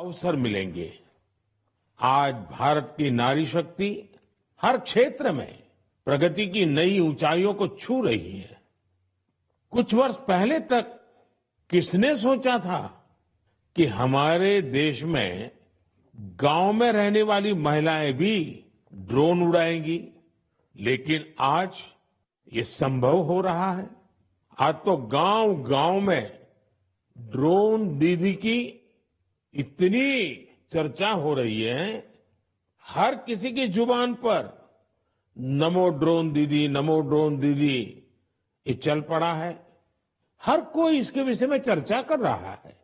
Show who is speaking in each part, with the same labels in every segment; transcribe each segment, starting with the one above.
Speaker 1: अवसर मिलेंगे। आज भारत की नारी शक्ति हर क्षेत्र में प्रगति की नई ऊंचाइयों को छू रही है। कुछ वर्ष पहले तक किसने सोचा था कि हमारे देश में गांव में रहने वाली महिलाएं भी ड्रोन उड़ाएंगी, लेकिन आज ये संभव हो रहा है। आज तो गांव गांव में ड्रोन दीदी की इतनी चर्चा हो रही है, हर किसी की जुबान पर नमो ड्रोन दीदी, नमो ड्रोन दीदी ये चल पड़ा है। हर कोई इसके विषय में चर्चा कर रहा है।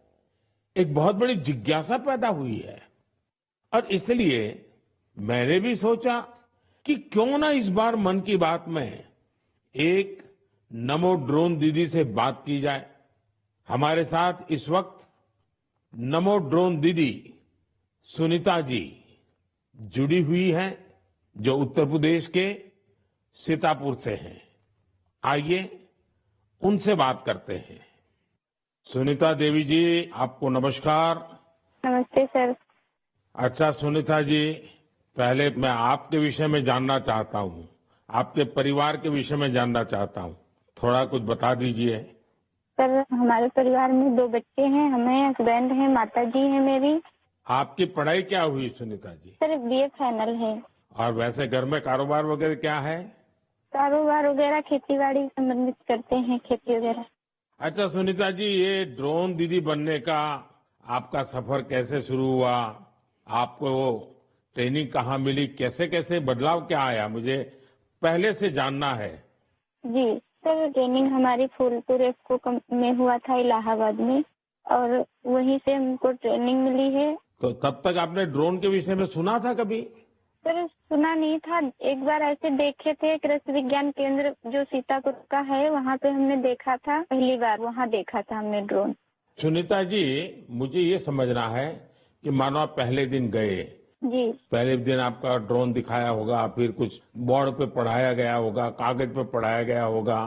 Speaker 1: एक बहुत बड़ी जिज्ञासा पैदा हुई है और इसलिए मैंने भी सोचा कि क्यों ना इस बार मन की बात में एक नमो ड्रोन दीदी से बात की जाए। हमारे साथ इस वक्त नमो ड्रोन दीदी सुनीता जी जुड़ी हुई हैं, जो उत्तर प्रदेश के सीतापुर से हैं। आइए उनसे बात करते हैं। सुनीता देवी जी, आपको नमस्कार।
Speaker 2: नमस्ते सर।
Speaker 1: अच्छा सुनीता जी, पहले मैं आपके विषय में जानना चाहता हूँ, आपके परिवार के विषय में जानना चाहता हूँ। थोड़ा कुछ बता दीजिए।
Speaker 2: सर, हमारे परिवार में 2 बच्चे हैं, हमें हस्बैंड हैं, माता जी हैं मेरी।
Speaker 1: आपकी पढ़ाई क्या हुई Sunita ji?
Speaker 2: Sir BA final है।
Speaker 1: और वैसे घर में कारोबार वगैरह क्या है?
Speaker 2: कारोबार वगैरह खेती बाड़ी संबंधित करते हैं, खेती वगैरह।
Speaker 1: अच्छा सुनीता जी, ये ड्रोन दीदी बनने का आपका सफर कैसे शुरू हुआ? आपको वो ट्रेनिंग कहाँ मिली? कैसे कैसे बदलाव क्या आया, मुझे पहले से जानना है।
Speaker 2: जी सर, ट्रेनिंग हमारी फूलपुर एफको में हुआ था, इलाहाबाद में, और वहीं से हमको ट्रेनिंग मिली है।
Speaker 1: तो तब तक आपने ड्रोन के विषय में सुना था कभी?
Speaker 2: सर सुना नहीं था, एक बार ऐसे देखे थे, कृषि विज्ञान केंद्र जो सीतापुर का है वहाँ पे हमने देखा था, पहली बार वहाँ देखा था हमने ड्रोन।
Speaker 1: सुनीता जी, मुझे ये समझना है कि मानो आप पहले दिन गए,
Speaker 2: जी
Speaker 1: पहले दिन आपका ड्रोन दिखाया होगा, फिर कुछ बोर्ड पे पढ़ाया गया होगा, कागज पे पढ़ाया गया होगा,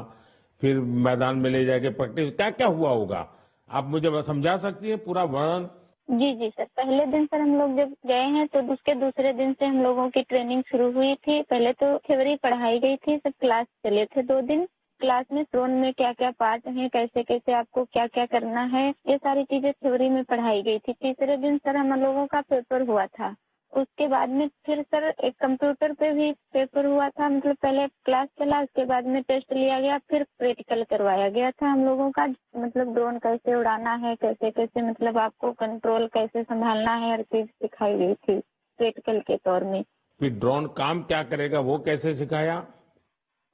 Speaker 1: फिर मैदान में ले जाके प्रैक्टिस, क्या क्या हुआ होगा? आप मुझे समझा सकती है पूरा वर्णन?
Speaker 2: जी जी सर, पहले दिन सर हम लोग जब गए हैं तो उसके दूसरे दिन से हम लोगों की ट्रेनिंग शुरू हुई थी। पहले तो थ्योरी पढ़ाई गई थी, सब क्लास चले थे 2 दिन। क्लास में ड्रोन में क्या क्या पार्ट हैं, कैसे कैसे आपको क्या क्या करना है, ये सारी चीजें थ्योरी में पढ़ाई गई थी। तीसरे दिन सर हम लोगों का पेपर हुआ था। उसके बाद में फिर सर एक कंप्यूटर पे भी पेपर हुआ था, मतलब पहले क्लास चला, उसके बाद में टेस्ट लिया गया, फिर प्रैक्टिकल करवाया गया था हम लोगों का, मतलब ड्रोन कैसे उड़ाना है, कैसे कैसे मतलब आपको कंट्रोल कैसे संभालना है, हर चीज सिखाई गई थी प्रैक्टिकल के तौर में।
Speaker 1: फिर ड्रोन काम क्या करेगा वो कैसे सिखाया?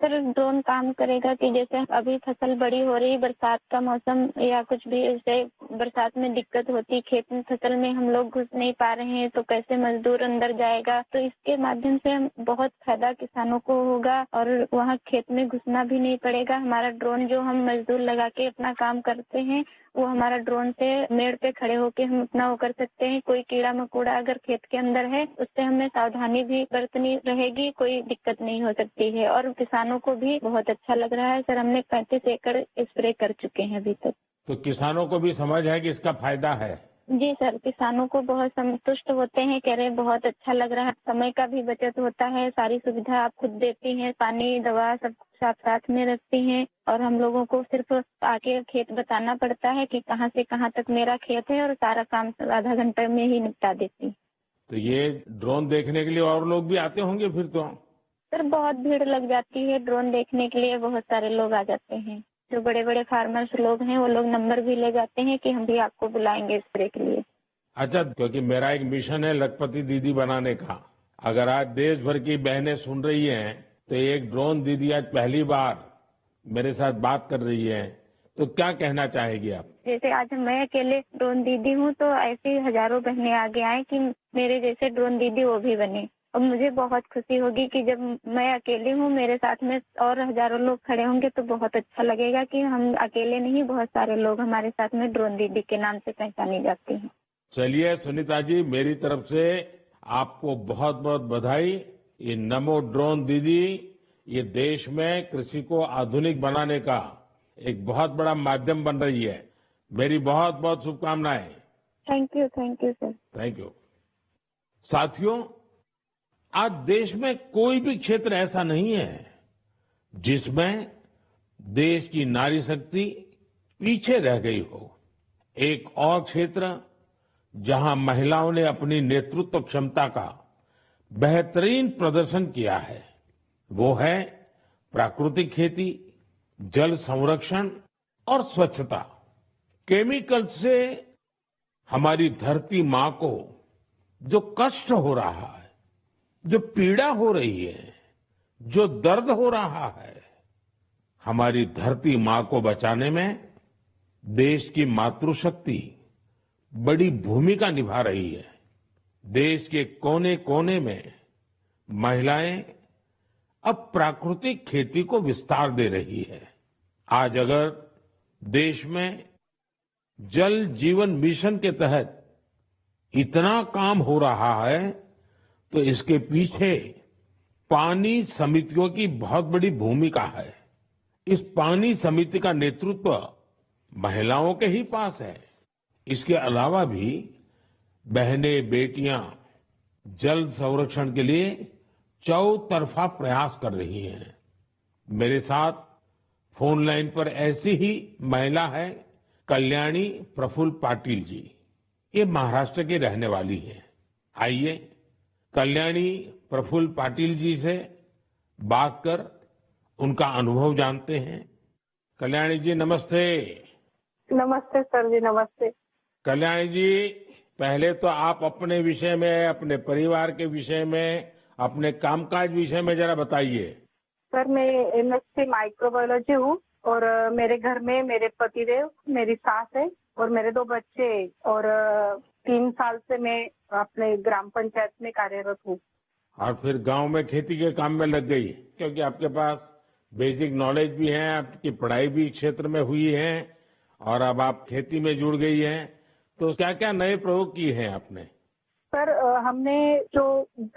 Speaker 2: सर ड्रोन काम करेगा कि जैसे अभी फसल बड़ी हो रही, बरसात का मौसम या कुछ भी, ऐसे बरसात में दिक्कत होती, खेत में फसल में हम लोग घुस नहीं पा रहे हैं, तो कैसे मजदूर अंदर जाएगा, तो इसके माध्यम से हम बहुत फायदा किसानों को होगा और वहाँ खेत में घुसना भी नहीं पड़ेगा। हमारा ड्रोन जो हम मजदूर लगा के अपना काम करते हैं, वो हमारा ड्रोन से मेड़ पे खड़े होके हम अपना वो कर सकते हैं। कोई कीड़ा मकोड़ा अगर खेत के अंदर है, उससे हमें सावधानी भी बरतनी रहेगी, कोई दिक्कत नहीं हो सकती है। और किसानों को भी बहुत अच्छा लग रहा है सर, हमने 35 एकड़ स्प्रे कर चुके हैं अभी तक।
Speaker 1: तो किसानों को भी समझ है कि इसका फायदा है?
Speaker 2: जी सर, किसानों को बहुत संतुष्ट होते हैं, कह रहे बहुत अच्छा लग रहा है, समय का भी बचत होता है, सारी सुविधा आप खुद देती हैं, पानी दवा सब साथ साथ में रखती हैं, और हम लोगों को सिर्फ आके खेत बताना पड़ता है कि कहाँ से कहाँ तक मेरा खेत है, और सारा काम आधा घंटे में ही निपटा देती।
Speaker 1: तो ये ड्रोन देखने के लिए और लोग भी आते होंगे फिर तो?
Speaker 2: सर बहुत भीड़ लग जाती है ड्रोन देखने के लिए, बहुत सारे लोग आ जाते हैं। जो बड़े बड़े फार्मर्स लोग हैं वो लोग नंबर भी ले जाते हैं कि हम भी आपको बुलाएंगे स्प्रे के लिए।
Speaker 1: अच्छा, क्योंकि मेरा एक मिशन है लखपति दीदी बनाने का। अगर आज देश भर की बहनें सुन रही हैं, तो एक ड्रोन दीदी आज पहली बार मेरे साथ बात कर रही है, तो क्या कहना चाहेगी आप?
Speaker 2: जैसे आज मैं अकेले ड्रोन दीदी हूँ, तो ऐसी हजारों बहनें आगे आए कि मेरे जैसे ड्रोन दीदी वो भी बने। और मुझे बहुत खुशी होगी कि जब मैं अकेली हूँ, मेरे साथ में और हजारों लोग खड़े होंगे, तो बहुत अच्छा लगेगा कि हम अकेले नहीं, बहुत सारे लोग हमारे साथ में ड्रोन दीदी के नाम से पहचानी जाती हैं।
Speaker 1: चलिए सुनीता जी, मेरी तरफ से आपको बहुत बहुत बधाई। ये नमो ड्रोन दीदी ये देश में कृषि को आधुनिक बनाने का एक बहुत बड़ा माध्यम बन रही है। मेरी बहुत बहुत शुभकामनाएं।
Speaker 2: Thank you sir.
Speaker 1: Thank you. साथियों, आज देश में कोई भी क्षेत्र ऐसा नहीं है जिसमें देश की नारी शक्ति पीछे रह गई हो। एक और क्षेत्र जहां महिलाओं ने अपनी नेतृत्व क्षमता का बेहतरीन प्रदर्शन किया है, वो है प्राकृतिक खेती, जल संरक्षण और स्वच्छता। केमिकल से हमारी धरती मां को जो कष्ट हो रहा है, जो पीड़ा हो रही है, जो दर्द हो रहा है, हमारी धरती मां को बचाने में देश की मातृशक्ति बड़ी भूमिका निभा रही है। देश के कोने कोने में महिलाएं अब प्राकृतिक खेती को विस्तार दे रही है। आज अगर देश में जल जीवन मिशन के तहत इतना काम हो रहा है, तो इसके पीछे पानी समितियों की बहुत बड़ी भूमिका है। इस पानी समिति का नेतृत्व महिलाओं के ही पास है। इसके अलावा भी बहनें बेटियां जल संरक्षण के लिए चौतरफा प्रयास कर रही हैं। मेरे साथ फोन लाइन पर ऐसी ही महिला है कल्याणी प्रफुल्ल पाटिल जी। ये महाराष्ट्र की रहने वाली है। आइए कल्याणी प्रफुल्ल पाटिल जी से बात कर उनका अनुभव जानते हैं। कल्याणी जी नमस्ते।
Speaker 3: नमस्ते सर जी, नमस्ते।
Speaker 1: कल्याणी जी, पहले तो आप अपने विषय में, अपने परिवार के विषय में, अपने कामकाज विषय में जरा बताइए।
Speaker 3: सर मैं एमएससी माइक्रोबायोलॉजी हूँ और मेरे घर में मेरे पतिदेव, मेरी सास है और मेरे 2 बच्चे और 3 साल से मैं अपने ग्राम पंचायत में कार्यरत हूँ।
Speaker 1: और फिर गांव में खेती के काम में लग गई, क्योंकि आपके पास बेसिक नॉलेज भी है, आपकी पढ़ाई भी क्षेत्र में हुई है और अब आप खेती में जुड़ गई हैं। तो क्या क्या नए प्रयोग किए हैं आपने?
Speaker 3: सर हमने जो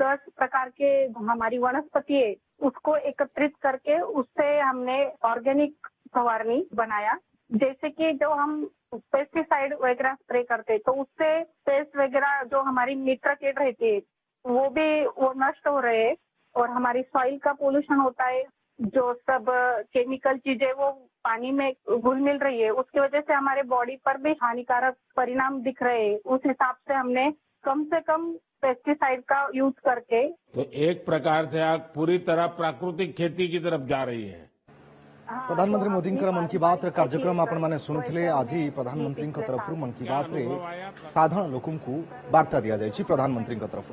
Speaker 3: 10 प्रकार के हमारी वनस्पति है उसको एकत्रित करके उससे हमने ऑर्गेनिक फवारनी बनाया। जैसे कि जो हम पेस्टिसाइड वगैरह स्प्रे करते तो उससे पेस्ट वगैरह जो हमारी मित्र कीट रहती है वो नष्ट हो रहे हैं और हमारी सॉइल का पोल्यूशन होता है। जो सब केमिकल चीजें वो पानी में घुल मिल रही है, उसकी वजह से हमारे बॉडी पर भी हानिकारक परिणाम दिख रहे हैं। उस हिसाब से हमने कम से कम पेस्टिसाइड का यूज करके,
Speaker 1: तो एक प्रकार से आप पूरी तरह प्राकृतिक खेती की तरफ जा रही है।
Speaker 4: प्रधानमंत्री मोदी मन की बात कार्यक्रम आपण माने सुनुथिले। आज प्रधानमंत्री तरफ मन की बात रे साधारण लोकंकु वार्ता दिया जायछि प्रधानमंत्री तरफ।